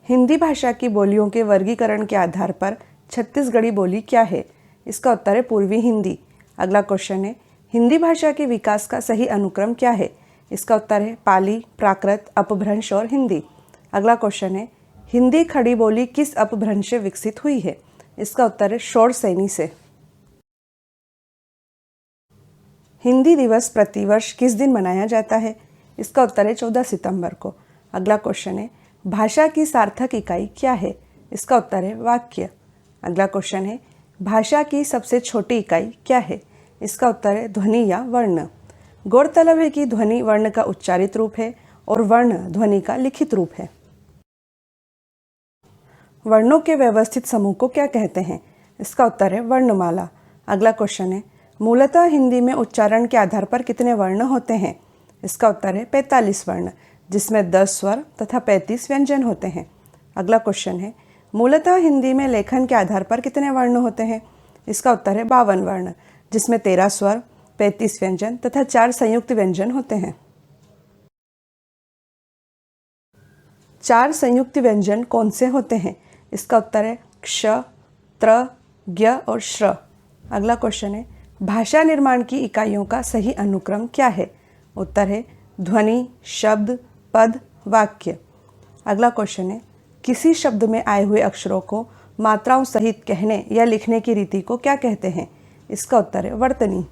हिंदी भाषा की बोलियों के वर्गीकरण के आधार पर छत्तीसगढ़ी बोली क्या है? इसका उत्तर है पूर्वी हिंदी। अगला क्वेश्चन है, हिंदी भाषा के विकास का सही अनुक्रम क्या है? इसका उत्तर है पाली, प्राकृत, अपभ्रंश और हिंदी। अगला क्वेश्चन है, हिंदी खड़ी बोली किस अपभ्रंश से विकसित हुई है? इसका उत्तर है शौरसेनी से। हिंदी दिवस प्रतिवर्ष किस दिन मनाया जाता है? इसका उत्तर है 14 सितंबर को। अगला क्वेश्चन है, भाषा की सार्थक इकाई क्या है? इसका उत्तर है वाक्य। अगला क्वेश्चन है, भाषा की सबसे छोटी इकाई क्या है? इसका उत्तर है ध्वनि या वर्ण। गौरतलब है कि ध्वनि वर्ण का उच्चारित रूप है और वर्ण ध्वनि का लिखित रूप है। वर्णों के व्यवस्थित समूह को क्या कहते हैं? इसका उत्तर है वर्णमाला। अगला क्वेश्चन है, मूलतः हिंदी में उच्चारण के आधार पर कितने वर्ण होते हैं? इसका उत्तर है 45 वर्ण, जिसमें 10 स्वर तथा 35 व्यंजन होते हैं। अगला क्वेश्चन है, मूलतः हिंदी में लेखन के आधार पर कितने वर्ण होते हैं? इसका उत्तर है 52 वर्ण, जिसमें 13 स्वर, 35 व्यंजन तथा 4 संयुक्त व्यंजन होते हैं। 4 संयुक्त व्यंजन कौन से होते हैं? इसका उत्तर है क्ष, त्र, ज्ञ और श्र। अगला क्वेश्चन है, भाषा निर्माण की इकाइयों का सही अनुक्रम क्या है? उत्तर है ध्वनि, शब्द, पद, वाक्य। अगला क्वेश्चन है, किसी शब्द में आए हुए अक्षरों को मात्राओं सहित कहने या लिखने की रीति को क्या कहते हैं? इसका उत्तर है वर्तनी।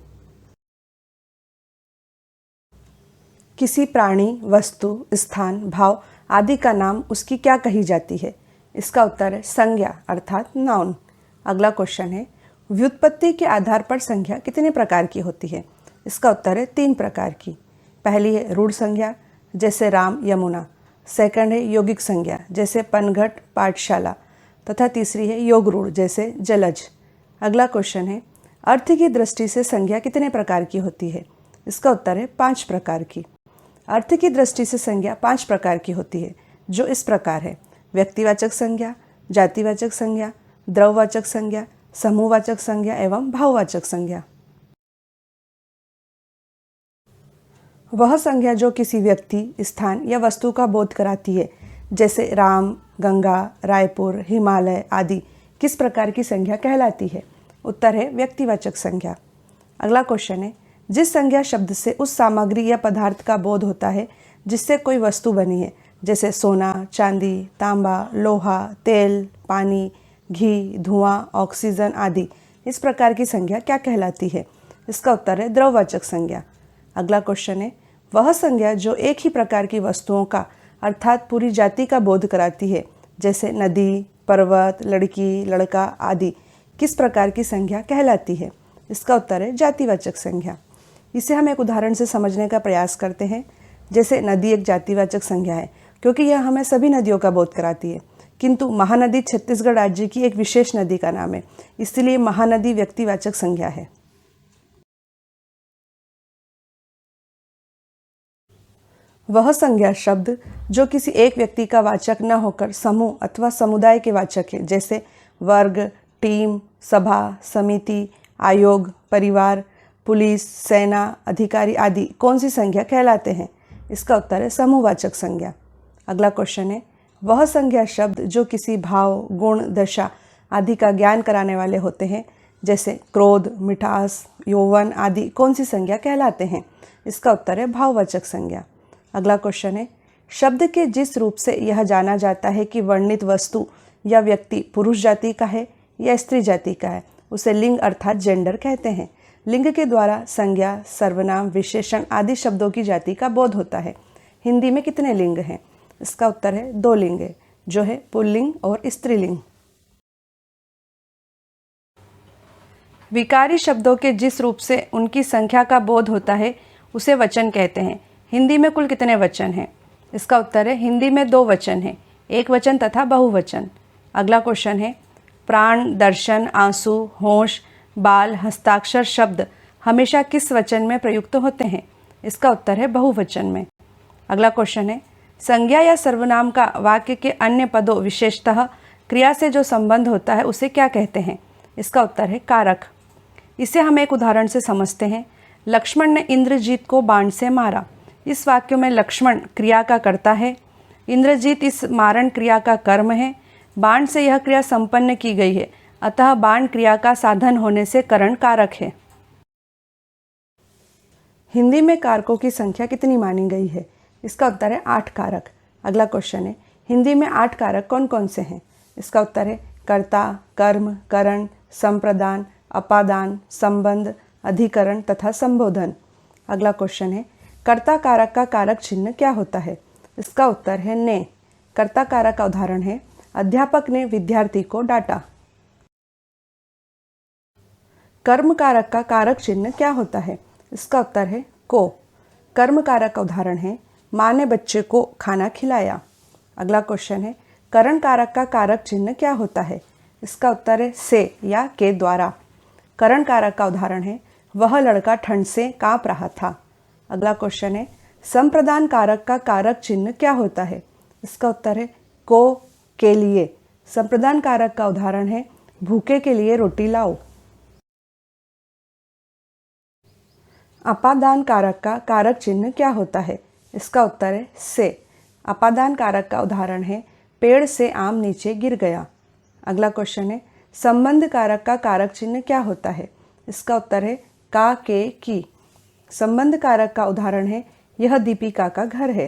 किसी प्राणी, वस्तु, स्थान, भाव आदि का नाम उसकी क्या कही जाती है? इसका उत्तर है संज्ञा अर्थात नाउन। अगला क्वेश्चन है, व्युत्पत्ति के आधार पर संज्ञा कितने प्रकार की होती है? इसका उत्तर है 3 प्रकार की। पहली है रूढ़ संज्ञा, जैसे राम, यमुना। सेकंड है यौगिक संज्ञा, जैसे पनघट, पाठशाला। तथा तीसरी है योग रूढ़, जैसे जलज। अगला क्वेश्चन है, अर्थ की दृष्टि से संज्ञा कितने प्रकार की होती है? इसका उत्तर है 5 प्रकार की। अर्थ की दृष्टि से संज्ञा 5 प्रकार की होती है, जो इस प्रकार है: व्यक्तिवाचक संज्ञा, जातिवाचक संज्ञा, द्रववाचक संज्ञा, समूहवाचक संज्ञा एवं भाववाचक संज्ञा। वह संज्ञा जो किसी व्यक्ति, स्थान या वस्तु का बोध कराती है, जैसे राम, गंगा, रायपुर, हिमालय आदि, किस प्रकार की संज्ञा कहलाती है? उत्तर है व्यक्तिवाचक संज्ञा। अगला क्वेश्चन है, जिस संज्ञा शब्द से उस सामग्री या पदार्थ का बोध होता है जिससे कोई वस्तु बनी है, जैसे सोना, चांदी, तांबा, लोहा, तेल, पानी, घी, धुआं, ऑक्सीजन आदि, इस प्रकार की संज्ञा क्या कहलाती है? इसका उत्तर है द्रववाचक संज्ञा। अगला क्वेश्चन है, वह संज्ञा जो एक ही प्रकार की वस्तुओं का अर्थात पूरी जाति का बोध कराती है, जैसे नदी, पर्वत, लड़की, लड़का आदि, किस प्रकार की संज्ञा कहलाती है? इसका उत्तर है जातिवाचक संज्ञा। इसे हम एक उदाहरण से समझने का प्रयास करते हैं। जैसे नदी एक जातिवाचक संज्ञा है क्योंकि यह हमें सभी नदियों का बोध कराती है, किंतु महानदी छत्तीसगढ़ राज्य की एक विशेष नदी का नाम है, इसलिए महानदी व्यक्तिवाचक संज्ञा है। वह संज्ञा शब्द जो किसी एक व्यक्ति का वाचक न होकर समूह अथवा समुदाय के वाचक है, जैसे वर्ग, टीम, सभा, समिति, आयोग, परिवार, पुलिस, सेना, अधिकारी आदि, कौन सी संज्ञा कहलाते हैं? इसका उत्तर है समूहवाचक संज्ञा। अगला क्वेश्चन है, वह संज्ञा शब्द जो किसी भाव, गुण, दशा आदि का ज्ञान कराने वाले होते हैं, जैसे क्रोध, मिठास, यौवन आदि, कौन सी संज्ञा कहलाते हैं? इसका उत्तर है भाववाचक संज्ञा। अगला क्वेश्चन है, शब्द के जिस रूप से यह जाना जाता है कि वर्णित वस्तु या व्यक्ति पुरुष जाति का है या स्त्री जाति का है, उसे लिंग अर्थात जेंडर कहते हैं। लिंग के द्वारा संज्ञा, सर्वनाम, विशेषण आदि शब्दों की जाति का बोध होता है। हिंदी में कितने लिंग हैं? इसका उत्तर है 2 लिंग है, जो है पुल्लिंग और स्त्रीलिंग। विकारी शब्दों के जिस रूप से उनकी संख्या का बोध होता है उसे वचन कहते हैं। हिंदी में कुल कितने वचन हैं? इसका उत्तर है हिंदी में 2 वचन हैं, एक वचन तथा बहुवचन। अगला क्वेश्चन है, प्राण, दर्शन, आंसू, होश, बाल, हस्ताक्षर शब्द हमेशा किस वचन में प्रयुक्त होते हैं? इसका उत्तर है बहुवचन में। अगला क्वेश्चन है, संज्ञा या सर्वनाम का वाक्य के अन्य पदों विशेषतः क्रिया से जो संबंध होता है उसे क्या कहते हैं? इसका उत्तर है कारक। इसे हम एक उदाहरण से समझते हैं। लक्ष्मण ने इंद्रजीत को बाण से मारा। इस वाक्य में लक्ष्मण क्रिया का कर्ता है, इंद्रजीत इस मारण क्रिया का कर्म है। बाण से यह क्रिया संपन्न की गई है, अतः बाण क्रिया का साधन होने से करण कारक है। हिंदी में कारकों की संख्या कितनी मानी गई है? इसका उत्तर है 8 कारक। अगला क्वेश्चन है, हिंदी में 8 कारक कौन कौन से हैं? इसका उत्तर है कर्ता, कर्म, करण, संप्रदान, अपादान, संबंध, अधिकरण तथा संबोधन। अगला क्वेश्चन है, कर्ता कारक का कारक चिन्ह क्या होता है? इसका उत्तर है ने। कर्ता कारक का उदाहरण है अध्यापक ने विद्यार्थी को डांटा। कर्म कारक का कारक चिन्ह क्या होता है? इसका उत्तर है को। कर्म कारक का उदाहरण है माँ ने बच्चे को खाना खिलाया। अगला क्वेश्चन है, करण कारक का कारक चिन्ह क्या होता है? इसका उत्तर है से या के द्वारा। करण कारक का उदाहरण है वह लड़का ठंड से कांप रहा था। अगला क्वेश्चन है, संप्रदान कारक का कारक चिन्ह क्या होता है? इसका उत्तर है को, के लिए। संप्रदान कारक का उदाहरण है भूखे के लिए रोटी लाओ। अपादान कारक का कारक चिन्ह क्या होता है? इसका उत्तर है से। अपादान कारक का उदाहरण है पेड़ से आम नीचे गिर गया। अगला क्वेश्चन है, संबंध कारक का कारक चिन्ह क्या होता है? इसका उत्तर है का, के, की। संबंध कारक का उदाहरण है यह दीपिका का घर है।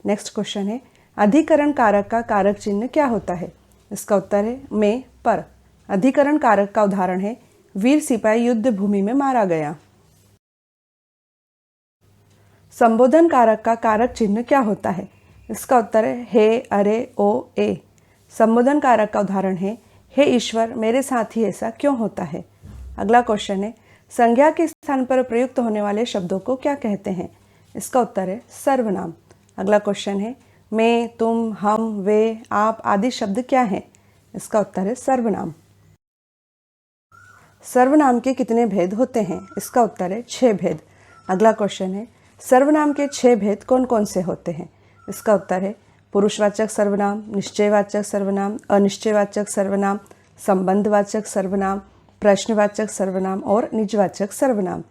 नेक्स्ट क्वेश्चन है, अधिकरण कारक का कारक चिन्ह क्या होता है? इसका उत्तर है में, पर। अधिकरण कारक का उदाहरण है वीर सिपाही युद्ध भूमि में मारा गया। संबोधन कारक का कारक चिन्ह क्या होता है? इसका उत्तर है हे, अरे, ओ, ए। संबोधन कारक का उदाहरण है हे ईश्वर मेरे साथ ही ऐसा क्यों होता है। अगला क्वेश्चन है, संज्ञा के स्थान पर प्रयुक्त होने वाले शब्दों को क्या कहते हैं? इसका उत्तर है सर्वनाम। अगला क्वेश्चन है, मैं, तुम, हम, वे, आप आदि शब्द क्या हैं? इसका उत्तर है सर्वनाम। सर्वनाम के कितने भेद होते हैं? इसका उत्तर है 6 भेद। अगला क्वेश्चन है, सर्वनाम के 6 भेद कौन कौन से होते हैं? इसका उत्तर है पुरुषवाचक सर्वनाम, निश्चयवाचक सर्वनाम, अनिश्चयवाचक सर्वनाम, संबंधवाचक सर्वनाम, प्रश्नवाचक सर्वनाम और निजवाचक सर्वनाम।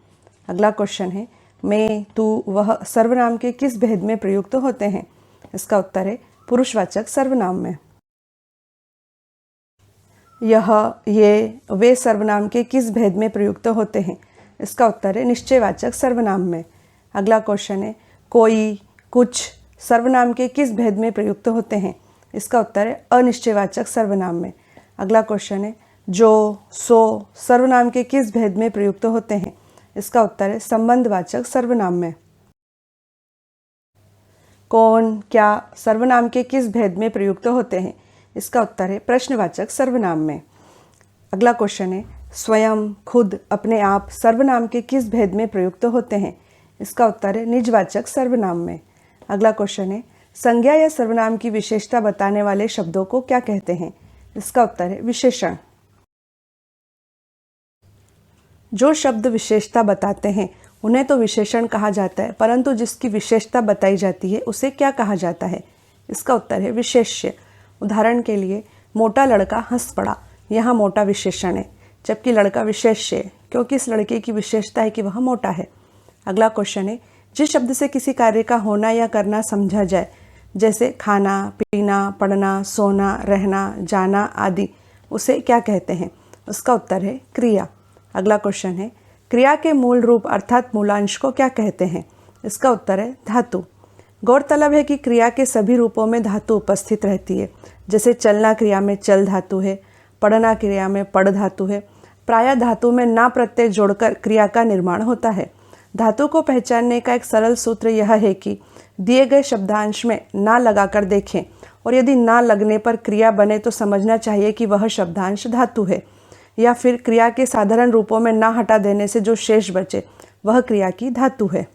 अगला क्वेश्चन है, मैं, तू, वह सर्वनाम के किस भेद में प्रयुक्त होते हैं? इसका उत्तर है पुरुषवाचक सर्वनाम में। यह, ये, वे सर्वनाम के किस भेद में प्रयुक्त होते हैं? इसका उत्तर है निश्चयवाचक सर्वनाम में। अगला क्वेश्चन है, कोई, कुछ सर्वनाम के किस भेद में प्रयुक्त होते हैं? इसका उत्तर है अनिश्चयवाचक सर्वनाम में। अगला क्वेश्चन है, जो, सो सर्वनाम के किस भेद में प्रयुक्त होते हैं? इसका उत्तर है संबंधवाचक सर्वनाम में। कौन, क्या सर्वनाम के किस भेद में प्रयुक्त होते हैं? इसका उत्तर है प्रश्नवाचक सर्वनाम में। अगला क्वेश्चन है, स्वयं, खुद, अपने आप सर्वनाम के किस भेद में प्रयुक्त होते हैं? इसका उत्तर है निजवाचक सर्वनाम में। अगला क्वेश्चन है, संज्ञा या सर्वनाम की विशेषता बताने वाले शब्दों को क्या कहते हैं? इसका उत्तर है विशेषण। जो शब्द विशेषता बताते हैं उन्हें तो विशेषण कहा जाता है, परंतु जिसकी विशेषता बताई जाती है उसे क्या कहा जाता है? इसका उत्तर है विशेष्य। उदाहरण के लिए, मोटा लड़का हंस पड़ा। यहाँ मोटा विशेषण है, जबकि लड़का विशेष्य है क्योंकि इस लड़के की विशेषता है कि वह मोटा है। अगला क्वेश्चन है, जिस शब्द से किसी कार्य का होना या करना समझा जाए, जैसे खाना, पीना, पढ़ना, सोना, रहना, जाना आदि, उसे क्या कहते हैं? उसका उत्तर है क्रिया। अगला क्वेश्चन है, क्रिया के मूल रूप अर्थात मूलांश को क्या कहते हैं? इसका उत्तर है धातु। गौरतलब है कि क्रिया के सभी रूपों में धातु उपस्थित रहती है। जैसे चलना क्रिया में चल धातु है, पढ़ना क्रिया में पढ़ धातु है। प्रायः धातु में ना प्रत्यय जोड़कर क्रिया का निर्माण होता है। धातु को पहचानने का एक सरल सूत्र यह है कि दिए गए शब्दांश में ना लगाकर देखें और यदि ना लगने पर क्रिया बने तो समझना चाहिए कि वह शब्दांश धातु है, या फिर क्रिया के साधारण रूपों में ना हटा देने से जो शेष बचे वह क्रिया की धातु है।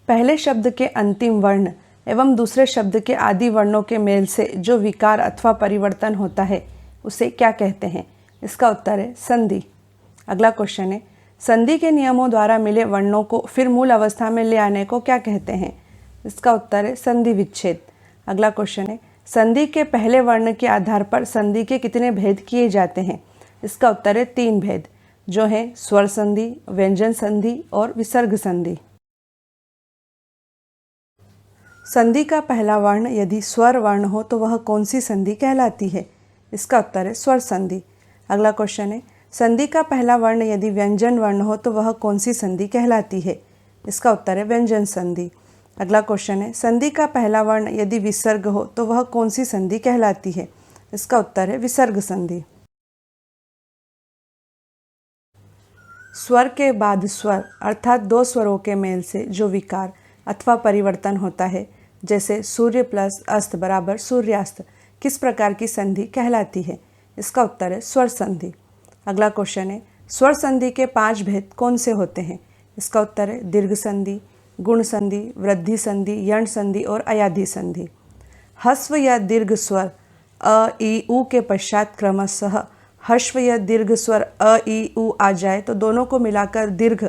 पहले शब्द के अंतिम वर्ण एवं दूसरे शब्द के आदि वर्णों के मेल से जो विकार अथवा परिवर्तन होता है उसे क्या कहते हैं? इसका उत्तर है संधि। अगला क्वेश्चन है, संधि के नियमों द्वारा मिले वर्णों को फिर मूल अवस्था में ले आने को क्या कहते हैं? इसका उत्तर है संधि विच्छेद। अगला क्वेश्चन है, संधि के पहले वर्ण के आधार पर संधि के कितने भेद किए जाते हैं? इसका उत्तर है 3 भेद, जो हैं स्वर संधि, व्यंजन संधि और विसर्ग संधि। संधि का पहला वर्ण यदि स्वर वर्ण हो तो वह कौन सी संधि कहलाती है? इसका उत्तर है स्वर संधि। अगला क्वेश्चन है, संधि का पहला वर्ण यदि व्यंजन वर्ण हो तो वह कौन सी संधि कहलाती है? इसका उत्तर है व्यंजन संधि। अगला क्वेश्चन है, संधि का पहला वर्ण यदि विसर्ग हो तो वह कौन सी संधि कहलाती है? इसका उत्तर है विसर्ग संधि। स्वर के बाद स्वर अर्थात दो स्वरों के मेल से जो विकार अथवा परिवर्तन होता है, जैसे सूर्य प्लस अस्त बराबर सूर्यास्त, किस प्रकार की संधि कहलाती है? इसका उत्तर है स्वर संधि। अगला क्वेश्चन है, स्वर संधि के 5 भेद कौन से होते हैं? इसका उत्तर है दीर्घ संधि, गुण संधि, वृद्धि संधि, यण संधि और अयाधि संधि। ह्रस्व या दीर्घ स्वर अ ई उ के पश्चात क्रमशः ह्रस्व या दीर्घ स्वर अ ई उ आ जाए तो दोनों को मिलाकर दीर्घ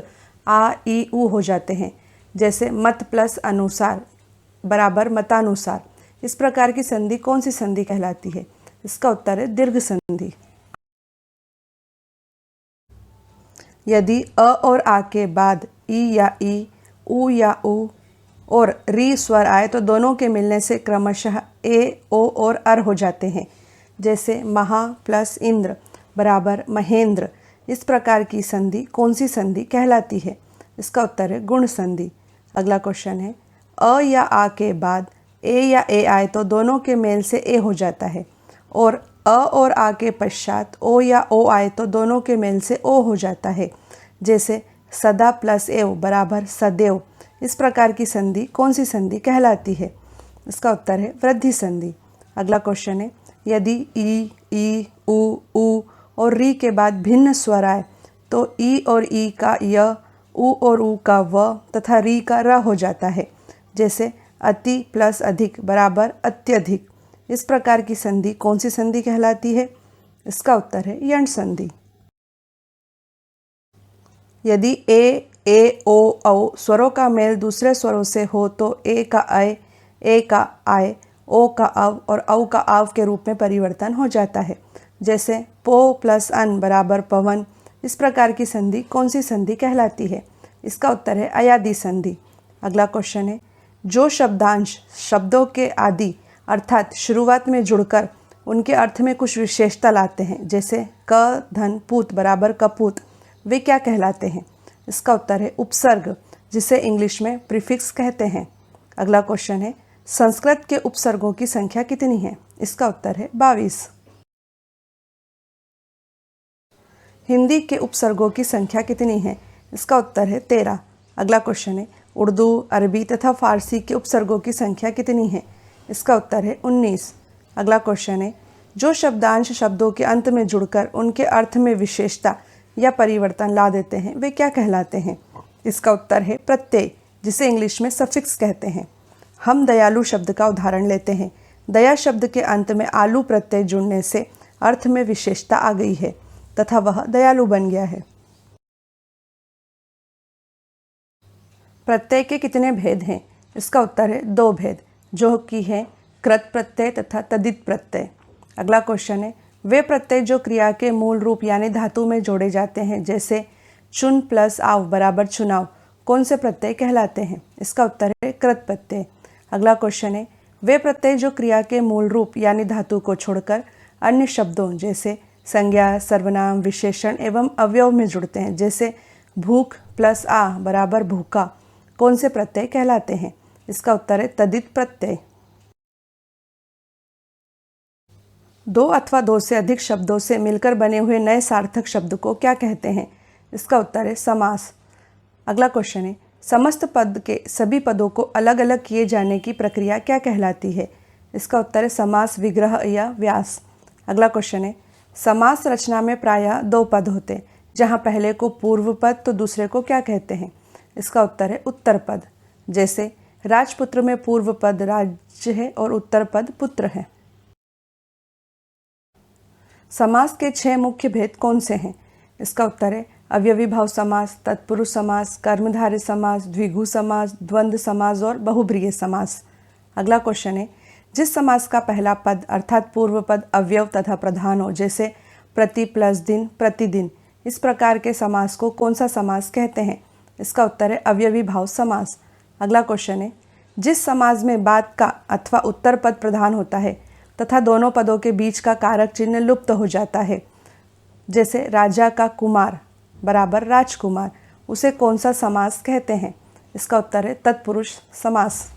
आ ई उ हो जाते हैं, जैसे मत प्लस अनुसार बराबर मतानुसार। इस प्रकार की संधि कौन सी संधि कहलाती है? इसका उत्तर है दीर्घ संधि। यदि अ और आ के बाद ई या ई, उ या उ और री स्वर आए तो दोनों के मिलने से क्रमशः ए, ओ और अर हो जाते हैं, जैसे महा प्लस इंद्र बराबर महेंद्र। इस प्रकार की संधि कौन सी संधि कहलाती है? इसका उत्तर है गुण संधि। अगला क्वेश्चन है, अ या आ के बाद ए या ए आए तो दोनों के मेल से ए हो जाता है, और अ और आ के पश्चात ओ या ओ आए तो दोनों के मेल से ओ हो जाता है, जैसे सदा प्लस एव बराबर सदैव। इस प्रकार की संधि कौन सी संधि कहलाती है? इसका उत्तर है वृद्धि संधि। अगला क्वेश्चन है, यदि ई, उ और री के बाद भिन्न स्वर आए तो ई और ई का य, उ और उ का व तथा री का र हो जाता है, जैसे अति प्लस अधिक बराबर अत्यधिक। इस प्रकार की संधि कौन सी संधि कहलाती है? इसका उत्तर है यण संधि। यदि ए, ओ, औ स्वरों का मेल दूसरे स्वरों से हो तो ए का अय, ए का आय, ओ का अव और औ का आव के रूप में परिवर्तन हो जाता है, जैसे पो प्लस अन बराबर पवन। इस प्रकार की संधि कौन सी संधि कहलाती है? इसका उत्तर है अयादि संधि। अगला क्वेश्चन है, जो शब्दांश शब्दों के आदि अर्थात शुरुआत में जुड़कर उनके अर्थ में कुछ विशेषता लाते हैं, जैसे क धन पूत बराबर कपूत, वे क्या कहलाते हैं? इसका उत्तर है उपसर्ग, जिसे इंग्लिश में प्रीफिक्स कहते हैं। अगला क्वेश्चन है, संस्कृत के उपसर्गों की संख्या कितनी है? इसका उत्तर है 22। हिंदी के उपसर्गों की संख्या कितनी है? इसका उत्तर है 13। अगला क्वेश्चन है, उर्दू, अरबी तथा फारसी के उपसर्गों की संख्या कितनी है? इसका उत्तर है 19। अगला क्वेश्चन है, जो शब्दांश शब्दों के अंत में जुड़कर उनके अर्थ में विशेषता या परिवर्तन ला देते हैं, वे क्या कहलाते हैं? इसका उत्तर है प्रत्यय, जिसे इंग्लिश में सफिक्स कहते हैं। हम दयालु शब्द का उदाहरण लेते हैं। दया शब्द के अंत में आलू प्रत्यय जुड़ने से अर्थ में विशेषता आ गई है तथा वह दयालु बन गया है। प्रत्यय के कितने भेद हैं? इसका उत्तर है 2 भेद, जो कि है कृत प्रत्यय तथा तदित प्रत्यय। अगला क्वेश्चन है, वे प्रत्यय जो क्रिया के मूल रूप यानी धातु में जोड़े जाते हैं, जैसे चुन प्लस आव बराबर चुनाव, कौन से प्रत्यय कहलाते हैं? इसका उत्तर है कृत प्रत्यय। अगला क्वेश्चन है, वे प्रत्यय जो क्रिया के मूल रूप यानी धातु को छोड़कर अन्य शब्दों जैसे संज्ञा, सर्वनाम, विशेषण एवं अवयव में जुड़ते हैं, जैसे भूख प्लस आ बराबर भूखा, कौन से प्रत्यय कहलाते हैं? इसका उत्तर है तदित प्रत्यय। 2 अथवा 2 से अधिक शब्दों से मिलकर बने हुए नए सार्थक शब्द को क्या कहते हैं? इसका उत्तर है समास। अगला क्वेश्चन है, समस्त पद के सभी पदों को अलग अलग किए जाने की प्रक्रिया क्या कहलाती है? इसका उत्तर है समास विग्रह या व्यास। अगला क्वेश्चन है, समास रचना में प्रायः 2 पद होते हैं, जहाँ पहले को पूर्व पद तो दूसरे को क्या कहते हैं? इसका उत्तर है उत्तर पद। जैसे राजपुत्र में पूर्व पद राज्य है और उत्तर पद पुत्र है। समास के 6 मुख्य भेद कौन से हैं? इसका उत्तर है अव्ययी भाव समास, तत्पुरुष समास, कर्मधारय समास, द्विगु समास, द्वंद्व समास और बहुब्रीहि समास। अगला क्वेश्चन है, जिस समास का पहला पद अर्थात पूर्व पद अवयव तथा प्रधान हो, जैसे प्रति प्लस दिन, प्रतिदिन, इस प्रकार के समास को कौन सा समास कहते हैं? इसका उत्तर है अव्ययी भाव समास। अगला क्वेश्चन है, जिस समाज में बाद का अथवा उत्तर पद प्रधान होता है तथा दोनों पदों के बीच का कारक चिन्ह लुप्त हो जाता है, जैसे राजा का कुमार बराबर राजकुमार, उसे कौन सा समास कहते हैं? इसका उत्तर है तत्पुरुष समास।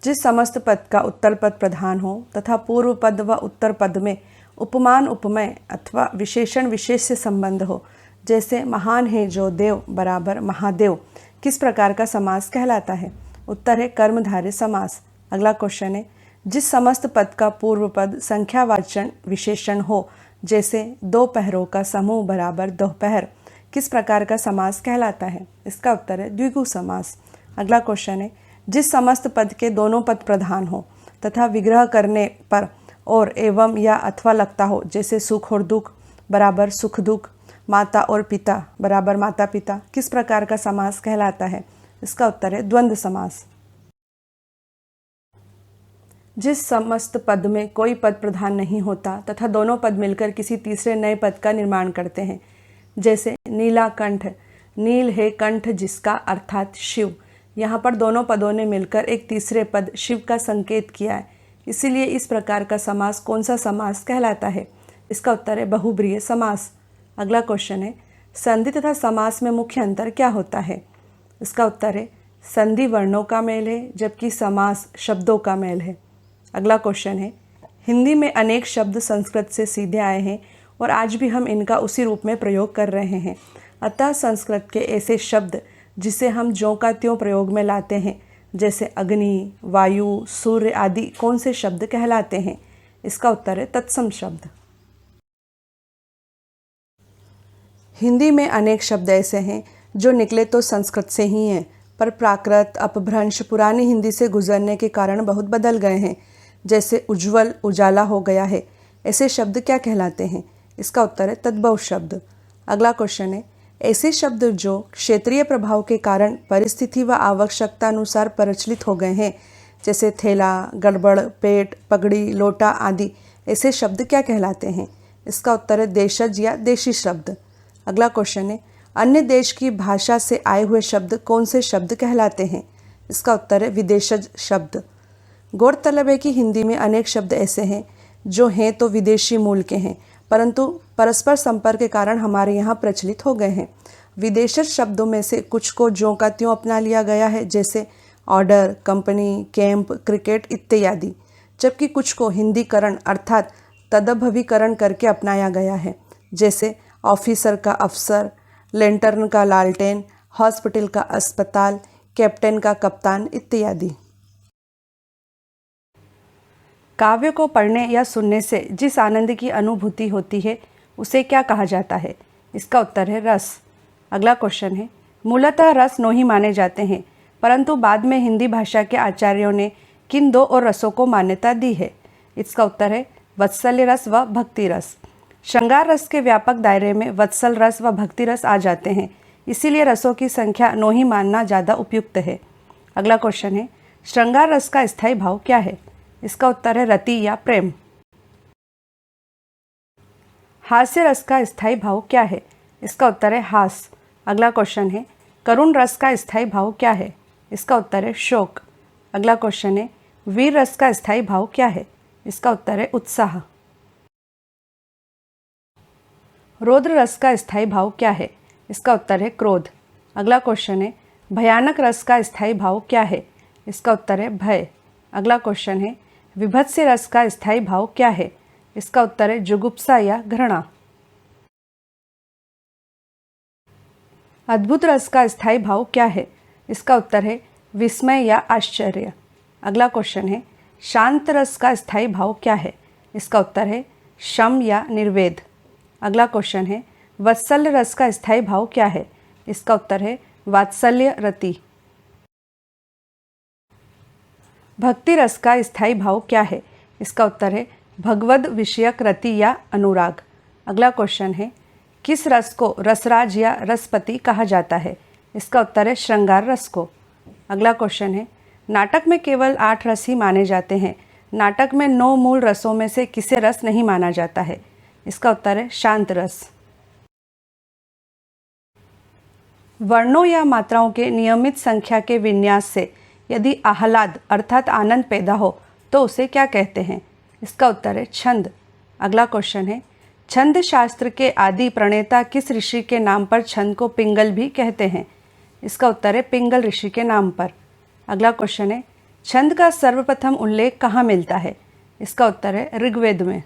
जिस समस्त पद का उत्तर पद प्रधान हो तथा पूर्व पद व उत्तर पद में उपमान उपमेय अथवा विशेषण विशेष से संबंध हो, जैसे महान है जो देव बराबर महादेव, किस प्रकार का समास कहलाता है? उत्तर है कर्मधारय समास। अगला क्वेश्चन है, जिस समस्त पद का पूर्व पद संख्यावाचन विशेषण हो, जैसे दो पहरों का समूह बराबर दोपहर, किस प्रकार का समास कहलाता है? इसका उत्तर है द्विगु समास। अगला क्वेश्चन है, जिस समस्त पद के दोनों पद प्रधान हो तथा विग्रह करने पर और एवं या अथवा लगता हो, जैसे सुख और दुख बराबर सुख दुख, माता और पिता बराबर माता पिता, किस प्रकार का समास कहलाता है? इसका उत्तर है द्वंद्व समास। जिस समस्त पद में कोई पद प्रधान नहीं होता तथा दोनों पद मिलकर किसी तीसरे नए पद का निर्माण करते हैं, जैसे नीलाकंठ, नील है कंठ जिसका अर्थात शिव, यहाँ पर दोनों पदों ने मिलकर एक तीसरे पद शिव का संकेत किया है, इसीलिए इस प्रकार का समास कौन सा समास कहलाता है? इसका उत्तर है बहुब्रीहि समास। अगला क्वेश्चन है, संधि तथा समास में मुख्य अंतर क्या होता है? इसका उत्तर है संधि वर्णों का मेल है जबकि समास शब्दों का मेल है। अगला क्वेश्चन है, हिंदी में अनेक शब्द संस्कृत से सीधे आए हैं और आज भी हम इनका उसी रूप में प्रयोग कर रहे हैं, अतः संस्कृत के ऐसे शब्द जिसे हम ज्यों का त्यों प्रयोग में लाते हैं, जैसे अग्नि, वायु, सूर्य आदि, कौन से शब्द कहलाते हैं? इसका उत्तर है तत्सम शब्द। हिंदी में अनेक शब्द ऐसे हैं जो निकले तो संस्कृत से ही हैं, पर प्राकृत अपभ्रंश पुरानी हिंदी से गुजरने के कारण बहुत बदल गए हैं, जैसे उज्ज्वल उजाला हो गया है, ऐसे शब्द क्या कहलाते हैं? इसका उत्तर है तद्भव शब्द। अगला क्वेश्चन है, ऐसे शब्द जो क्षेत्रीय प्रभाव के कारण परिस्थिति व आवश्यकता अनुसार प्रचलित हो गए हैं, जैसे थैला, गड़बड़, पेट, पगड़ी, लोटा आदि, ऐसे शब्द क्या कहलाते हैं? इसका उत्तर है देशज या देशी शब्द। अगला क्वेश्चन है, अन्य देश की भाषा से आए हुए शब्द कौन से शब्द कहलाते हैं? इसका उत्तर है विदेशज शब्द। गौरतलब है कि हिंदी में अनेक शब्द ऐसे हैं जो हैं तो विदेशी मूल के हैं, परंतु परस्पर संपर्क के कारण हमारे यहाँ प्रचलित हो गए हैं। विदेशज शब्दों में से कुछ को ज्यों का त्यों अपना लिया गया है, जैसे ऑर्डर, कंपनी, कैंप, क्रिकेट इत्यादि, जबकि कुछ को हिंदीकरण अर्थात तदभवीकरण करके अपनाया गया है, जैसे ऑफिसर का अफसर, लेंटर्न का लालटेन, हॉस्पिटल का अस्पताल, कैप्टन का कप्तान इत्यादि। काव्य को पढ़ने या सुनने से जिस आनंद की अनुभूति होती है उसे क्या कहा जाता है? इसका उत्तर है रस। अगला क्वेश्चन है, मूलतः रस 9 ही माने जाते हैं, परंतु बाद में हिंदी भाषा के आचार्यों ने किन 2 और रसों को मान्यता दी है? इसका उत्तर है वत्सल्य रस व भक्ति रस। श्रृंगार रस के व्यापक दायरे में वत्सल रस व भक्ति रस आ जाते हैं, इसीलिए रसों की संख्या 9 ही मानना ज़्यादा उपयुक्त है। अगला क्वेश्चन है, श्रृंगार रस का स्थायी भाव क्या है? इसका उत्तर है रति या प्रेम। हास्य रस का स्थायी भाव क्या है? इसका उत्तर है हास। अगला क्वेश्चन है, करुण रस का स्थायी भाव क्या है? इसका उत्तर है शोक। अगला क्वेश्चन है, वीर रस का स्थायी भाव क्या है? इसका उत्तर है उत्साह। रौद्र रस का स्थायी भाव क्या है? इसका उत्तर है क्रोध। अगला क्वेश्चन है, भयानक रस का स्थायी भाव क्या है? इसका उत्तर है भय। अगला क्वेश्चन है, विभत्स्य रस का स्थायी भाव क्या है? इसका उत्तर है जुगुप्सा या घृणा। अद्भुत रस का स्थायी भाव क्या है? इसका उत्तर है विस्मय या आश्चर्य। अगला क्वेश्चन है, शांत रस का स्थायी भाव क्या है? इसका उत्तर है शम या निर्वेद। अगला क्वेश्चन है, वत्सल्य रस का स्थायी भाव क्या है? इसका उत्तर है वात्सल्य रति। भक्ति रस का स्थायी भाव क्या है? इसका उत्तर है भगवद विषयक रति या अनुराग। अगला क्वेश्चन है, किस रस को रसराज या रसपति कहा जाता है? इसका उत्तर है श्रृंगार रस को। अगला क्वेश्चन है, नाटक में केवल 8 रस ही माने जाते हैं, नाटक में 9 मूल रसों में से किसे रस नहीं माना जाता है? इसका उत्तर है शांत रस। वर्णों या मात्राओं के नियमित संख्या के विन्यास से यदि आह्लाद अर्थात आनंद पैदा हो तो उसे क्या कहते हैं? इसका उत्तर है छंद। अगला क्वेश्चन है, छंद शास्त्र के आदि प्रणेता किस ऋषि के नाम पर छंद को पिंगल भी कहते हैं? इसका उत्तर है पिंगल ऋषि के नाम पर। अगला क्वेश्चन है, छंद का सर्वप्रथम उल्लेख कहाँ मिलता है? इसका उत्तर है ऋग्वेद में।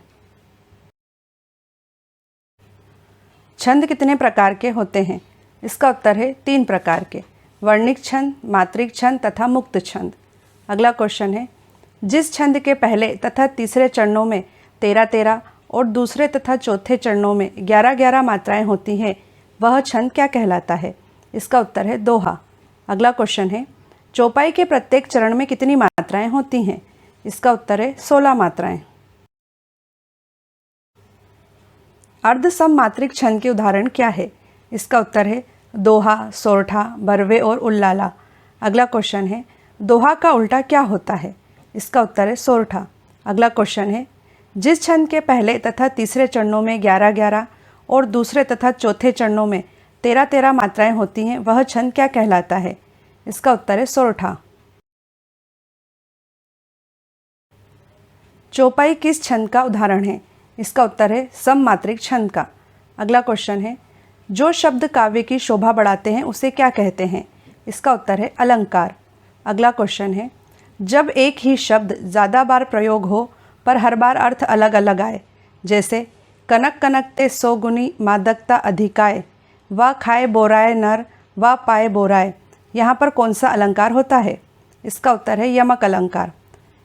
छंद कितने प्रकार के होते हैं? इसका उत्तर है 3 प्रकार के, वर्णिक छंद, मात्रिक छंद तथा मुक्त छंद। अगला क्वेश्चन है, जिस छंद के पहले तथा तीसरे चरणों में 13-13 और दूसरे तथा चौथे चरणों में 11-11 मात्राएं होती हैं वह छंद क्या कहलाता है? इसका उत्तर है दोहा। अगला क्वेश्चन है, चौपाई के प्रत्येक चरण में कितनी मात्राएं होती हैं? इसका उत्तर है 16 मात्राएं। अर्ध सममात्रिक छंद के उदाहरण क्या है? इसका उत्तर है दोहा, सोरठा, बरवे और उल्लाला। अगला क्वेश्चन है, दोहा का उल्टा क्या होता है? इसका उत्तर है सोरठा। अगला क्वेश्चन है, जिस छंद के पहले तथा तीसरे चरणों में 11-11 और दूसरे तथा चौथे चरणों में 13-13 मात्राएं होती हैं वह छंद क्या कहलाता है? इसका उत्तर है सोरठा। चौपाई किस छंद का उदाहरण है? इसका उत्तर है सममात्रिक छंद का। अगला क्वेश्चन है, जो शब्द काव्य की शोभा बढ़ाते हैं उसे क्या कहते हैं? इसका उत्तर है अलंकार। अगला क्वेश्चन है, जब एक ही शब्द ज़्यादा बार प्रयोग हो पर हर बार अर्थ अलग अलग आए, जैसे कनक कनकते 100 गुनी मादकता अधिकाय, व खाए बोराए नर व पाए बोराए, यहाँ पर कौन सा अलंकार होता है? इसका उत्तर है यमक अलंकार।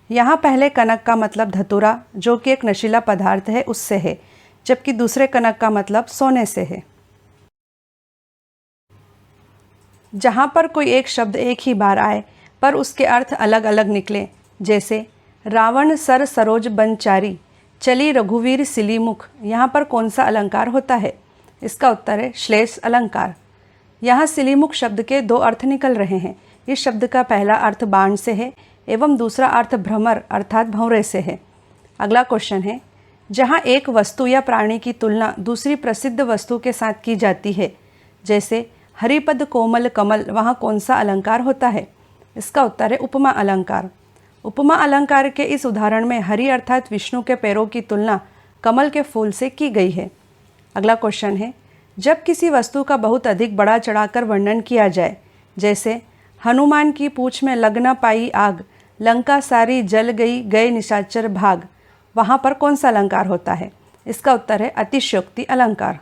यहाँ पहले कनक का मतलब धतूरा जो कि एक नशीला पदार्थ है उससे है, जबकि दूसरे कनक का मतलब सोने से है। जहाँ पर कोई एक शब्द एक ही बार आए पर उसके अर्थ अलग अलग निकले, जैसे रावण सर सरोज बनचारी, चली रघुवीर सिलीमुख, यहाँ पर कौन सा अलंकार होता है? इसका उत्तर है श्लेष अलंकार। यहाँ सिलीमुख शब्द के 2 अर्थ निकल रहे हैं। इस शब्द का पहला अर्थ बाण से है एवं दूसरा अर्थ भ्रमर अर्थात भंवरे से है। अगला क्वेश्चन है, जहाँ एक वस्तु या प्राणी की तुलना दूसरी प्रसिद्ध वस्तु के साथ की जाती है, जैसे हरिपद कोमल कमल, वहाँ कौन सा अलंकार होता है? इसका उत्तर है उपमा अलंकार। उपमा अलंकार के इस उदाहरण में हरि अर्थात विष्णु के पैरों की तुलना कमल के फूल से की गई है। अगला क्वेश्चन है, जब किसी वस्तु का बहुत अधिक बढ़ा चढ़ाकर वर्णन किया जाए, जैसे हनुमान की पूंछ में लग न पाई आग, लंका सारी जल गई गए निशाचर भाग, वहाँ पर कौन सा अलंकार होता है? इसका उत्तर है अतिशयोक्ति अलंकार।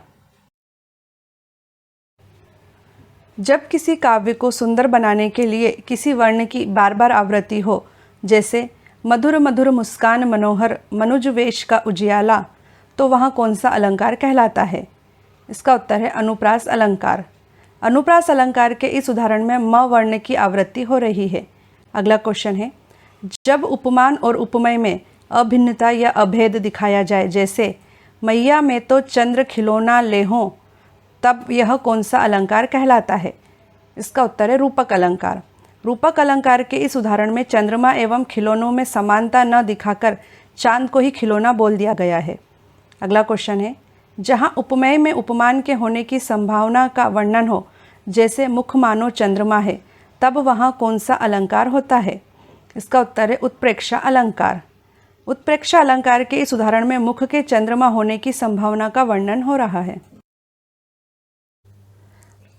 जब किसी काव्य को सुंदर बनाने के लिए किसी वर्ण की बार बार आवृत्ति हो, जैसे मधुर मधुर मुस्कान मनोहर मनुज वेश का उजियाला, तो वहाँ कौन सा अलंकार कहलाता है? इसका उत्तर है अनुप्रास अलंकार। अनुप्रास अलंकार के इस उदाहरण में म वर्ण की आवृत्ति हो रही है। अगला क्वेश्चन है, जब उपमान और उपमेय में अभिन्नता या अभेद दिखाया जाए, जैसे मैया में तो चंद्र खिलौना ले हों, तब यह कौन सा अलंकार कहलाता है? इसका उत्तर है रूपक अलंकार। रूपक अलंकार के इस उदाहरण में चंद्रमा एवं खिलौनों में समानता न दिखाकर चांद को ही खिलौना बोल दिया गया है। अगला क्वेश्चन है, जहाँ उपमेय में उपमान के होने की संभावना का वर्णन हो, जैसे मुख मानो चंद्रमा है, तब वहाँ कौन सा अलंकार होता है? इसका उत्तर है उत्प्रेक्षा अलंकार। उत्प्रेक्षा अलंकार के इस उदाहरण में मुख के चंद्रमा होने की संभावना का वर्णन हो रहा है।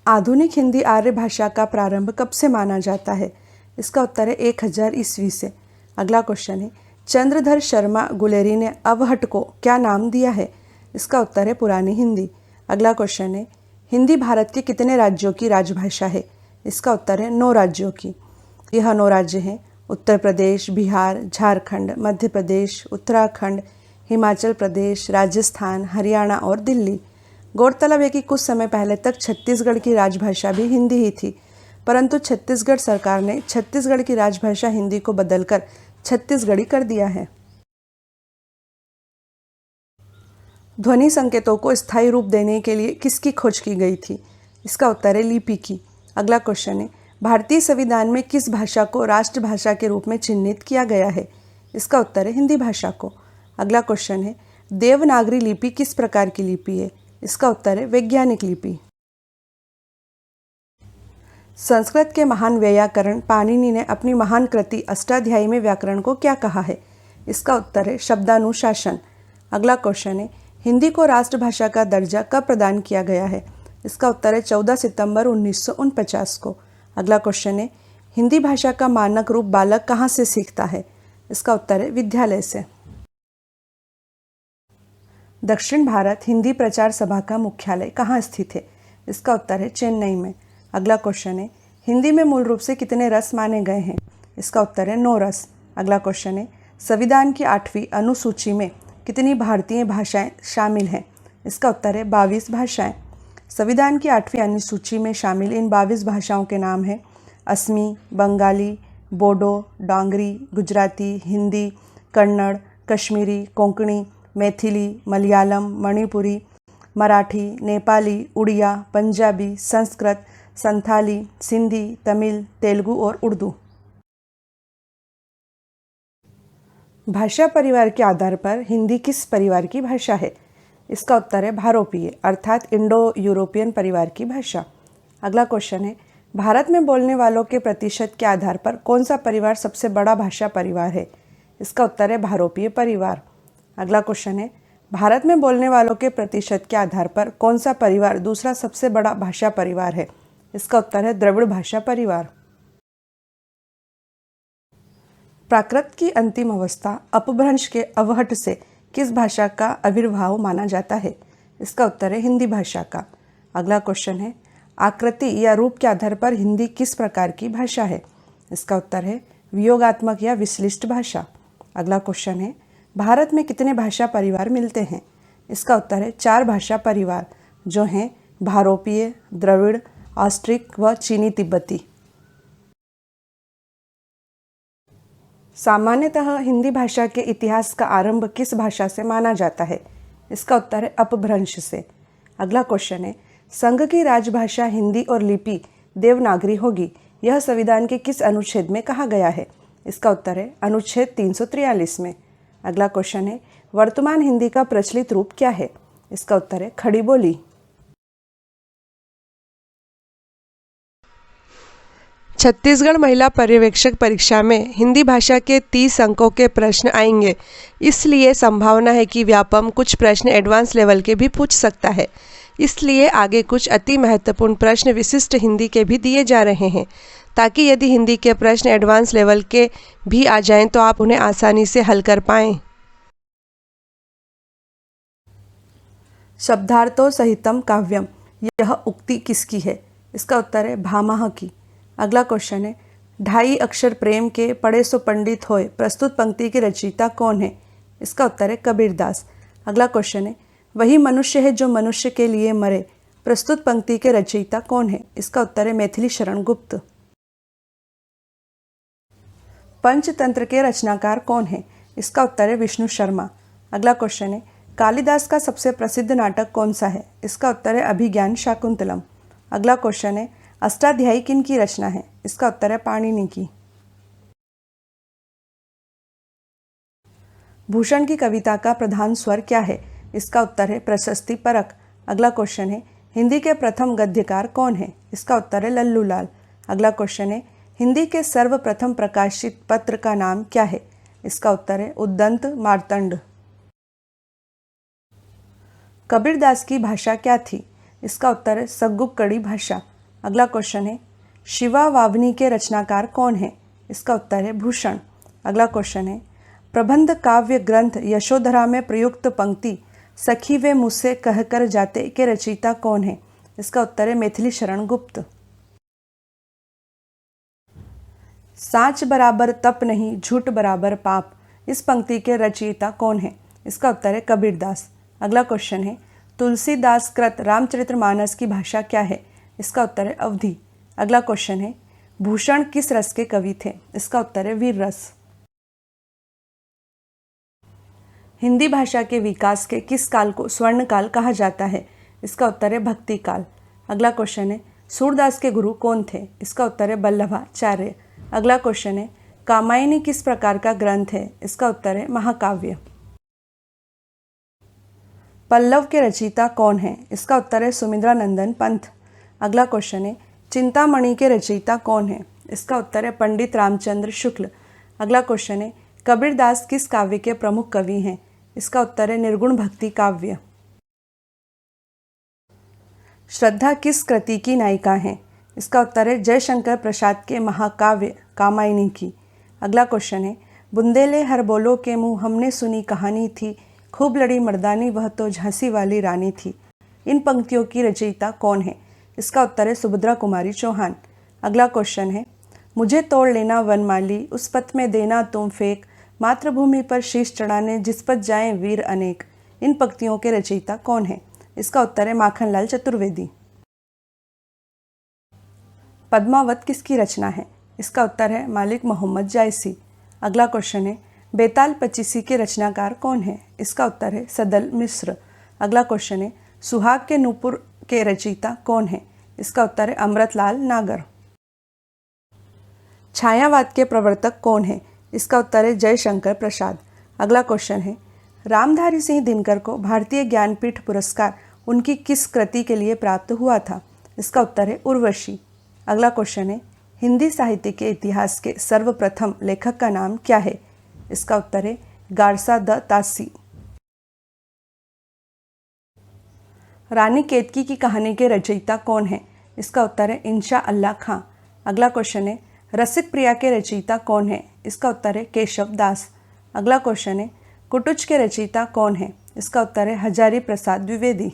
आधुनिक हिंदी आर्य भाषा का प्रारंभ कब से माना जाता है? इसका उत्तर है 1000 ईस्वी से। अगला क्वेश्चन है, चंद्रधर शर्मा गुलेरी ने अवहट को क्या नाम दिया है? इसका उत्तर है पुरानी हिंदी। अगला क्वेश्चन है, हिंदी भारत के कितने राज्यों की राजभाषा है? इसका उत्तर है 9 राज्यों की। यह 9 राज्य हैं उत्तर प्रदेश, बिहार, झारखंड, मध्य प्रदेश, उत्तराखंड, हिमाचल प्रदेश, राजस्थान, हरियाणा और दिल्ली। गौरतलब है कि कुछ समय पहले तक छत्तीसगढ़ की राजभाषा भी हिंदी ही थी, परंतु छत्तीसगढ़ सरकार ने छत्तीसगढ़ की राजभाषा हिंदी को बदलकर छत्तीसगढ़ी कर दिया है। ध्वनि संकेतों को स्थायी रूप देने के लिए किसकी खोज की गई थी? इसका उत्तर है लिपि की। अगला क्वेश्चन है, भारतीय संविधान में किस भाषा को राष्ट्रभाषा के रूप में चिन्हित किया गया है? इसका उत्तर है हिंदी भाषा को। अगला क्वेश्चन है, देवनागरी लिपि किस प्रकार की लिपि है? इसका उत्तर है वैज्ञानिक लिपि। संस्कृत के महान व्याकरण पाणिनि ने अपनी महान कृति अष्टाध्यायी में व्याकरण को क्या कहा है? इसका उत्तर है शब्दानुशासन। अगला क्वेश्चन है, हिंदी को राष्ट्रभाषा का दर्जा कब प्रदान किया गया है? इसका उत्तर है 14 सितंबर 1949 को। अगला क्वेश्चन है, हिंदी भाषा का मानक रूप बालक कहाँ से सीखता है? इसका उत्तर है विद्यालय से। दक्षिण भारत हिंदी प्रचार सभा का मुख्यालय कहाँ स्थित है? इसका उत्तर है चेन्नई में। अगला क्वेश्चन है, हिंदी में मूल रूप से कितने रस माने गए हैं? इसका उत्तर है 9 रस। अगला क्वेश्चन है, संविधान की 8वीं अनुसूची में कितनी भारतीय भाषाएं शामिल हैं? इसका उत्तर है 22 भाषाएं। संविधान की 8वीं अनुसूची में शामिल इन 22 भाषाओं के नाम हैं असमी, बंगाली, बोडो, डोंगरी, गुजराती, हिंदी, कन्नड़, कश्मीरी, कोंकणी, मैथिली, मलयालम, मणिपुरी, मराठी, नेपाली, उड़िया, पंजाबी, संस्कृत, संथाली, सिंधी, तमिल, तेलुगु और उर्दू। भाषा परिवार के आधार पर हिंदी किस परिवार की भाषा है? इसका उत्तर है भारोपीय अर्थात इंडो यूरोपियन परिवार की भाषा। अगला क्वेश्चन है, भारत में बोलने वालों के प्रतिशत के आधार पर कौन सा परिवार सबसे बड़ा भाषा परिवार है? इसका उत्तर है भारोपीय परिवार। अगला क्वेश्चन है, भारत में बोलने वालों के प्रतिशत के आधार पर कौन सा परिवार दूसरा सबसे बड़ा भाषा परिवार है? इसका उत्तर है द्रविड़ भाषा परिवार। प्राकृत की अंतिम अवस्था अपभ्रंश के अवहट से किस भाषा का आविर्भाव माना जाता है? इसका उत्तर है हिंदी भाषा का। अगला क्वेश्चन है, आकृति या रूप के आधार पर हिंदी किस प्रकार की भाषा है? इसका उत्तर है वियोगात्मक या विश्लिष्ट भाषा। अगला क्वेश्चन है, भारत में कितने भाषा परिवार मिलते हैं? इसका उत्तर है 4 भाषा परिवार जो हैं भारोपीय, द्रविड़, ऑस्ट्रिक व चीनी तिब्बती। सामान्यतः हिंदी भाषा के इतिहास का आरंभ किस भाषा से माना जाता है? इसका उत्तर है अपभ्रंश से। अगला क्वेश्चन है, संघ की राजभाषा हिंदी और लिपि देवनागरी होगी, यह संविधान के किस अनुच्छेद में कहा गया है? इसका उत्तर है अनुच्छेद 343 में। अगला क्वेश्चन है, वर्तमान हिंदी का प्रचलित रूप क्या है? इसका उत्तर है खड़ी बोली। छत्तीसगढ़ महिला पर्यवेक्षक परीक्षा में हिंदी भाषा के 30 अंकों के प्रश्न आएंगे, इसलिए संभावना है कि व्यापम कुछ प्रश्न एडवांस लेवल के भी पूछ सकता है। इसलिए आगे कुछ अति महत्वपूर्ण प्रश्न विशिष्ट हिंदी के भी दिए जा रहे हैं, ताकि यदि हिंदी के प्रश्न एडवांस लेवल के भी आ जाएं तो आप उन्हें आसानी से हल कर पाएं। शब्दार्थो सहितम काव्यम, यह उक्ति किसकी है? इसका उत्तर है भामह की। अगला क्वेश्चन है, 2.5 अक्षर प्रेम के पढ़े सो पंडित होए प्रस्तुत पंक्ति के रचयिता कौन है? इसका उत्तर है कबीरदास। अगला क्वेश्चन है, वही मनुष्य है जो मनुष्य के लिए मरे प्रस्तुत पंक्ति के रचयिता कौन है? इसका उत्तर है मैथिली शरण गुप्त। पंचतंत्र के रचनाकार कौन है? इसका उत्तर है विष्णु शर्मा। अगला क्वेश्चन है, कालिदास का सबसे प्रसिद्ध नाटक कौन सा है? इसका उत्तर है अभिज्ञान शाकुंतलम। अगला क्वेश्चन है, अष्टाध्यायी किन की रचना है? इसका उत्तर है पाणिनि की। भूषण की कविता का प्रधान स्वर क्या है? इसका उत्तर है प्रशस्ति परक। अगला क्वेश्चन है, हिंदी के प्रथम गद्यकार कौन है? इसका उत्तर है लल्लू लाल। अगला क्वेश्चन है, हिंदी के सर्वप्रथम प्रकाशित पत्र का नाम क्या है? इसका उत्तर है उद्दंत मार्तंड। कबीरदास की भाषा क्या थी? इसका उत्तर है सग्गुक्कड़ी भाषा। अगला क्वेश्चन है, शिवा वावनी के रचनाकार कौन है? इसका उत्तर है भूषण। अगला क्वेश्चन है, प्रबंध काव्य ग्रंथ यशोधरा में प्रयुक्त पंक्ति सखी वे मुझसे कहकर जाते के रचयिता कौन है? इसका उत्तर है मैथिली शरण गुप्त। साच बराबर तप नहीं, झूठ बराबर पाप, इस पंक्ति के रचयिता कौन है? इसका उत्तर है कबीरदास। अगला क्वेश्चन है, तुलसीदास कृत रामचरितमानस की भाषा क्या है? इसका उत्तर है अवधी। अगला क्वेश्चन है, भूषण किस रस के कवि थे? इसका उत्तर है वीर रस। हिंदी भाषा के विकास के किस काल को स्वर्ण काल कहा जाता है? इसका उत्तर है भक्ति काल। अगला क्वेश्चन है, सूरदास के गुरु कौन थे? इसका उत्तर है बल्लभाचार्य। अगला क्वेश्चन है, कामायनी किस प्रकार का ग्रंथ है? इसका उत्तर है महाकाव्य। पल्लव के रचयिता कौन है? इसका उत्तर है सुमिंद्रानंदन पंत। अगला क्वेश्चन है, चिंतामणि के रचयिता कौन है? इसका उत्तर है पंडित रामचंद्र शुक्ल। अगला क्वेश्चन है कबीरदास किस काव्य के प्रमुख कवि हैं? इसका उत्तर है निर्गुण भक्ति काव्य। श्रद्धा किस कृति की नायिका हैं? इसका उत्तर है जयशंकर प्रसाद के महाकाव्य कामायनी की। अगला क्वेश्चन है बुंदेले हर बोलो के मुँह हमने सुनी कहानी थी, खूब लड़ी मर्दानी वह तो झांसी वाली रानी थी। इन पंक्तियों की रचयिता कौन है? इसका उत्तर है सुभद्रा कुमारी चौहान। अगला क्वेश्चन है मुझे तोड़ लेना वनमाली, उस पथ में देना तुम फेंक, मातृभूमि पर शीश चढ़ाने जिस पथ जाएं वीर अनेक। इन पंक्तियों के रचयिता कौन है? इसका उत्तर है माखनलाल चतुर्वेदी। पद्मावत किसकी रचना है? इसका उत्तर है मालिक मोहम्मद जायसी। अगला क्वेश्चन है बेताल पचीसी के रचनाकार कौन है? इसका उत्तर है सदल मिश्र। अगला क्वेश्चन है सुहाग के नूपुर के रचयिता कौन है? इसका उत्तर है अमृतलाल नागर। छायावाद के प्रवर्तक कौन है? इसका उत्तर है जयशंकर प्रसाद। अगला क्वेश्चन है रामधारी सिंह दिनकर को भारतीय ज्ञानपीठ पुरस्कार उनकी किस कृति के लिए प्राप्त हुआ था? इसका उत्तर है उर्वशी। अगला क्वेश्चन है हिंदी साहित्य के इतिहास के सर्वप्रथम लेखक का नाम क्या है? इसका उत्तर है गारसा द तासी। रानी केतकी की कहानी के रचयिता कौन है? इसका उत्तर है इंशा अल्लाह खां। अगला क्वेश्चन है रसिक प्रिया के रचयिता कौन है? इसका उत्तर है केशव दास। अगला क्वेश्चन है कुटुच के रचयिता कौन है? इसका उत्तर है हजारी प्रसाद द्विवेदी।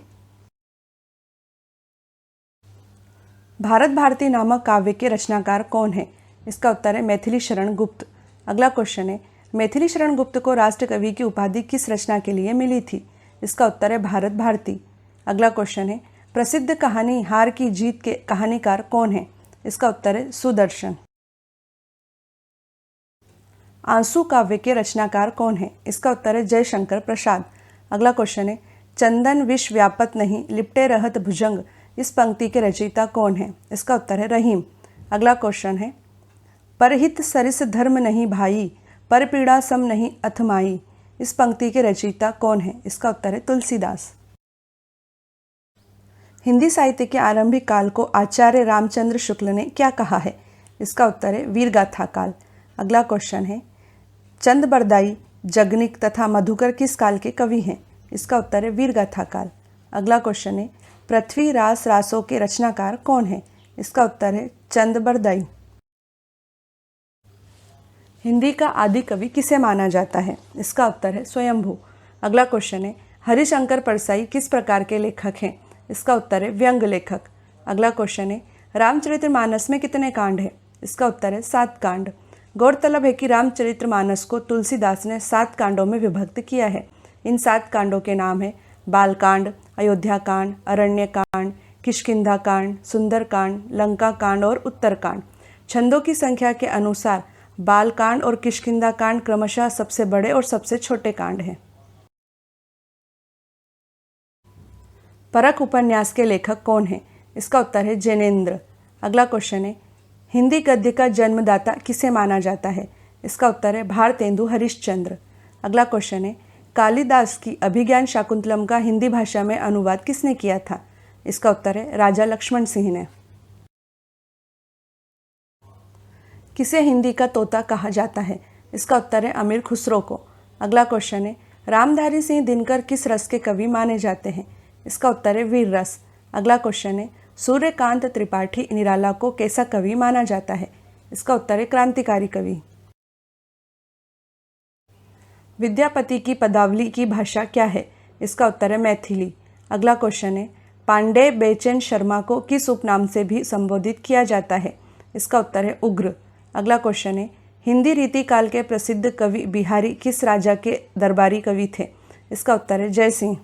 भारत भारती नामक काव्य के रचनाकार कौन है? इसका उत्तर है मैथिली शरण गुप्त। अगला क्वेश्चन है मैथिली शरण गुप्त को राष्ट्र कवि की उपाधि किस रचना के लिए मिली थी? इसका उत्तर है भारत भारती। अगला क्वेश्चन है प्रसिद्ध कहानी हार की जीत के कहानीकार कौन है? इसका उत्तर है सुदर्शन। आंसू काव्य के रचनाकार कौन है? इसका उत्तर है जयशंकर प्रसाद। अगला क्वेश्चन है चंदन विष व्यापत नहीं लिपटे रहत भुजंग, इस पंक्ति के रचयिता कौन है? इसका उत्तर है रहीम। अगला क्वेश्चन है परहित सरिस धर्म नहीं भाई, पर पीड़ा सम नहीं अथमाई, इस पंक्ति के रचयिता कौन है? इसका उत्तर है तुलसीदास। हिंदी साहित्य के आरंभिक काल को आचार्य रामचंद्र शुक्ल ने क्या कहा है? इसका उत्तर है वीरगाथा काल। अगला क्वेश्चन है चंद बरदाई, जगनिक तथा मधुकर किस काल के कवि हैं? इसका उत्तर है वीरगाथा काल। अगला क्वेश्चन है पृथ्वी रास रासों के रचनाकार कौन है? इसका उत्तर है चंद बरदाई। हिंदी का आदि कवि किसे माना जाता है? इसका उत्तर है स्वयंभू। अगला क्वेश्चन है हरिशंकर परसाई किस प्रकार के लेखक हैं? इसका उत्तर है व्यंग लेखक। अगला क्वेश्चन है रामचरितमानस में कितने कांड हैं? इसका उत्तर है 7 कांड। गौरतलब है कि रामचरितमानस को तुलसीदास ने 7 कांडों में विभक्त किया है। इन 7 कांडों के नाम है बालकांड, अयोध्या कांड, अरण्य कांड, किष्किंधा कांड, सुंदर कांड, लंका कांड और उत्तरकांड। छंदों की संख्या के अनुसार बालकांड और किष्किंधा कांड क्रमशः सबसे बड़े और सबसे छोटे कांड हैं। परख उपन्यास के लेखक कौन है? इसका उत्तर है जैनेन्द्र। अगला क्वेश्चन है हिंदी गद्य का जन्मदाता किसे माना जाता है? इसका उत्तर है भारतेंदु हरिश्चंद्र। अगला क्वेश्चन है कालिदास की अभिज्ञान शाकुंतलम का हिंदी भाषा में अनुवाद किसने किया था? इसका उत्तर है राजा लक्ष्मण सिंह ने। किसे हिंदी का तोता कहा जाता है? इसका उत्तर है अमीर खुसरो को। अगला क्वेश्चन है रामधारी सिंह दिनकर किस रस के कवि माने जाते हैं? इसका उत्तर है वीर रस। अगला क्वेश्चन है सूर्यकांत त्रिपाठी निराला को कैसा कवि माना जाता है? इसका उत्तर है क्रांतिकारी कवि। विद्यापति की पदावली की भाषा क्या है? इसका उत्तर है मैथिली। अगला क्वेश्चन है पांडे बेचैन शर्मा को किस उपनाम से भी संबोधित किया जाता है? इसका उत्तर है उग्र। अगला क्वेश्चन है हिंदी रीति काल के प्रसिद्ध कवि बिहारी किस राजा के दरबारी कवि थे? इसका उत्तर है जयसिंह।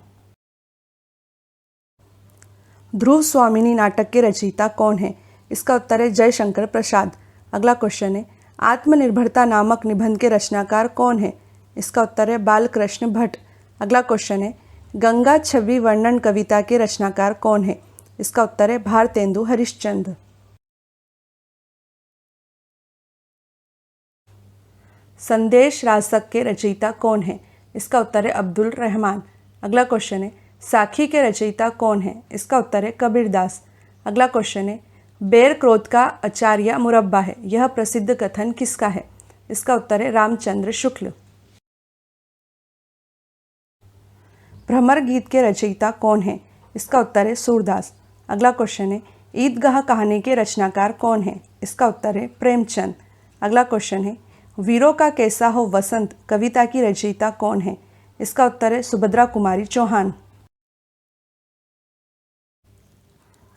ध्रुव स्वामिनी नाटक के रचयिता कौन है? इसका उत्तर है जयशंकर प्रसाद। अगला क्वेश्चन है आत्मनिर्भरता नामक निबंध के रचनाकार कौन है? इसका उत्तर है बालकृष्ण भट्ट। अगला क्वेश्चन है गंगा छवि वर्णन कविता के रचनाकार कौन है? इसका उत्तर है भारतेंदु हरिश्चंद्र। संदेश रासक के रचयिता कौन है? इसका उत्तर है अब्दुल रहमान। अगला क्वेश्चन है साखी के रचयिता कौन है? इसका उत्तर है कबीरदास। अगला क्वेश्चन है बेर क्रोध का अचार या मुरब्बा है, यह प्रसिद्ध कथन किसका है? इसका उत्तर है रामचंद्र शुक्ल। भ्रमर गीत के रचयिता कौन है? इसका उत्तर है सूरदास। अगला क्वेश्चन है ईदगाह कहानी के रचनाकार कौन है? इसका उत्तर है प्रेमचंद। अगला क्वेश्चन है वीरों का कैसा हो वसंत कविता की रचयिता कौन है? इसका उत्तर है सुभद्रा कुमारी चौहान।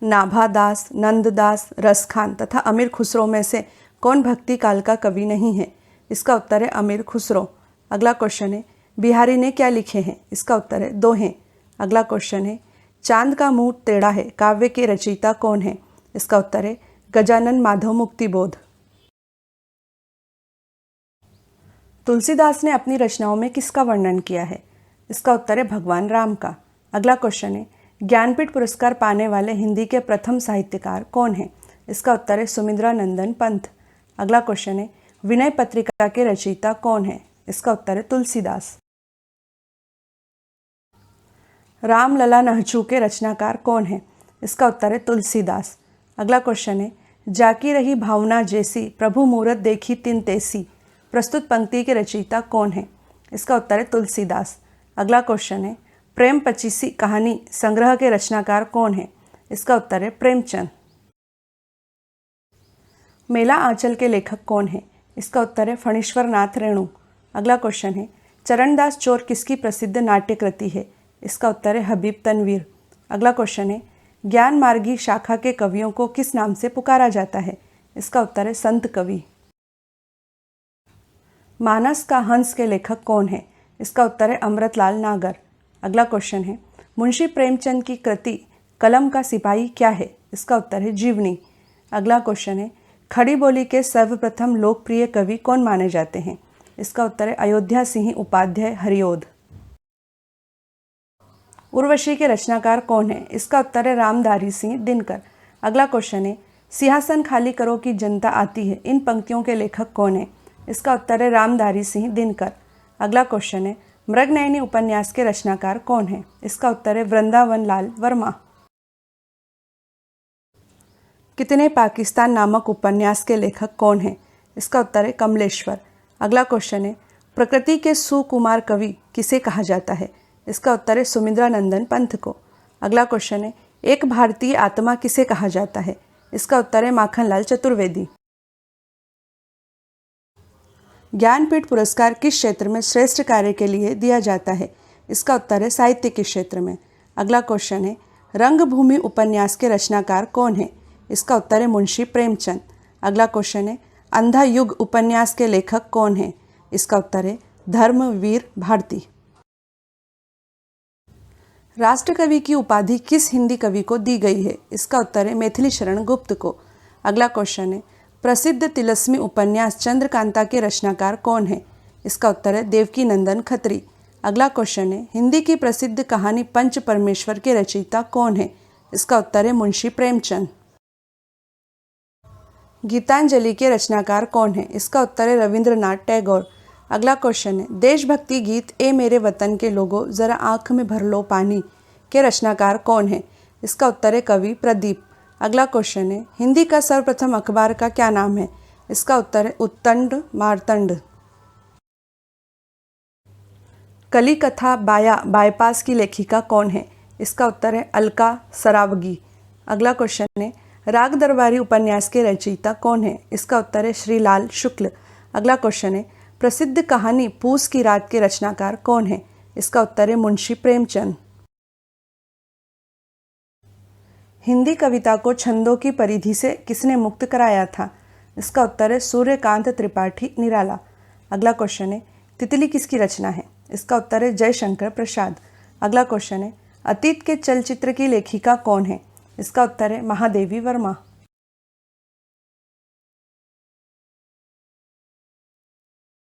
नाभादास, नंददास, रसखान तथा अमीर खुसरो में से कौन भक्ति काल का कवि नहीं है? इसका उत्तर है अमीर खुसरो। अगला क्वेश्चन है बिहारी ने क्या लिखे हैं? इसका उत्तर है दोहे। अगला क्वेश्चन है चांद का मुंह टेढ़ा है काव्य के रचयिता कौन है? इसका उत्तर है गजानन माधव मुक्तिबोध। तुलसीदास ने अपनी रचनाओं में किसका वर्णन किया है? इसका उत्तर है भगवान राम का। अगला क्वेश्चन है ज्ञानपीठ पुरस्कार पाने वाले हिंदी के प्रथम साहित्यकार कौन है? इसका उत्तर है सुमिंद्रानंदन पंत। अगला क्वेश्चन है विनय पत्रिका के रचयिता कौन है? इसका उत्तर है तुलसीदास। रामलला नहचू के रचनाकार कौन है? इसका उत्तर है तुलसीदास। अगला क्वेश्चन है जाकी रही भावना जैसी प्रभु मूरत देखी तिन तैसी प्रस्तुत पंक्ति के रचयिता कौन है? इसका उत्तर है तुलसीदास। अगला क्वेश्चन है प्रेम पचीसी कहानी संग्रह के रचनाकार कौन है? इसका उत्तर है प्रेमचंद। मेला आंचल के लेखक कौन है? इसका उत्तर है फणीश्वर नाथ रेणु। अगला क्वेश्चन है चरणदास चोर किसकी प्रसिद्ध नाट्य कृति है? इसका उत्तर है हबीब तनवीर। अगला क्वेश्चन है ज्ञान मार्गी शाखा के कवियों को किस नाम से पुकारा जाता है? इसका उत्तर है संत कवि। मानस का हंस के लेखक कौन है? इसका उत्तर है अमृतलाल नागर। अगला क्वेश्चन है मुंशी प्रेमचंद की कृति कलम का सिपाही क्या है? इसका उत्तर है जीवनी। अगला क्वेश्चन है खड़ी बोली के सर्वप्रथम लोकप्रिय कवि कौन माने जाते हैं? इसका उत्तर है अयोध्या सिंह उपाध्याय हरिओद। उर्वशी के रचनाकार कौन है? इसका उत्तर है रामधारी सिंह दिनकर। अगला क्वेश्चन है सिंहासन खाली करो कि जनता आती है इन पंक्तियों के लेखक कौन है? इसका उत्तर है रामधारी सिंह दिनकर। अगला क्वेश्चन है मृगनयनी उपन्यास के रचनाकार कौन है? इसका उत्तर है वृंदावन लाल वर्मा। कितने पाकिस्तान नामक उपन्यास के लेखक कौन है? इसका उत्तर है कमलेश्वर। अगला क्वेश्चन है प्रकृति के सुकुमार कवि किसे कहा जाता है? इसका उत्तर है सुमिंद्रानंदन पंत को। अगला क्वेश्चन है एक भारतीय आत्मा किसे कहा जाता है? इसका उत्तर है माखनलाल चतुर्वेदी। ज्ञानपीठ पुरस्कार किस क्षेत्र में श्रेष्ठ कार्य के लिए दिया जाता है? इसका उत्तर है साहित्य के क्षेत्र में। अगला क्वेश्चन है रंगभूमि उपन्यास के रचनाकार कौन है? इसका उत्तर है मुंशी प्रेमचंद। अगला क्वेश्चन है अंधा युग उपन्यास के लेखक कौन है? इसका उत्तर है धर्मवीर भारती। राष्ट्रकवि की उपाधि किस हिंदी कवि को दी गई है? इसका उत्तर है मैथिली शरण गुप्त को। अगला क्वेश्चन है प्रसिद्ध तिलस्मी उपन्यास चंद्रकांता के रचनाकार कौन है? इसका उत्तर है देवकी नंदन खत्री। अगला क्वेश्चन है हिंदी की प्रसिद्ध कहानी पंच परमेश्वर के रचयिता कौन है? इसका उत्तर है मुंशी प्रेमचंद। गीतांजलि के रचनाकार कौन है? इसका उत्तर है रविंद्रनाथ टैगोर। अगला क्वेश्चन है देशभक्ति गीत ए मेरे वतन के लोगों जरा आंख में भर लो पानी के रचनाकार कौन है? इसका उत्तर है कवि प्रदीप। अगला क्वेश्चन है हिंदी का सर्वप्रथम अखबार का क्या नाम है? इसका उत्तर है उत्तंड मार्तंड। कली कथा बायपास की लेखिका कौन है? इसका उत्तर है अलका सरावगी। अगला क्वेश्चन है राग दरबारी उपन्यास के रचयिता कौन है? इसका उत्तर है श्रीलाल शुक्ल। अगला क्वेश्चन है प्रसिद्ध कहानी पूस की रात के रचनाकार कौन है? इसका उत्तर है मुंशी प्रेमचंद। हिंदी कविता को छंदों की परिधि से किसने मुक्त कराया था? इसका उत्तर है सूर्यकांत त्रिपाठी निराला। अगला क्वेश्चन है तितली किसकी रचना है? इसका उत्तर है जयशंकर प्रसाद। अगला क्वेश्चन है अतीत के चलचित्र की लेखिका कौन है? इसका उत्तर है महादेवी वर्मा।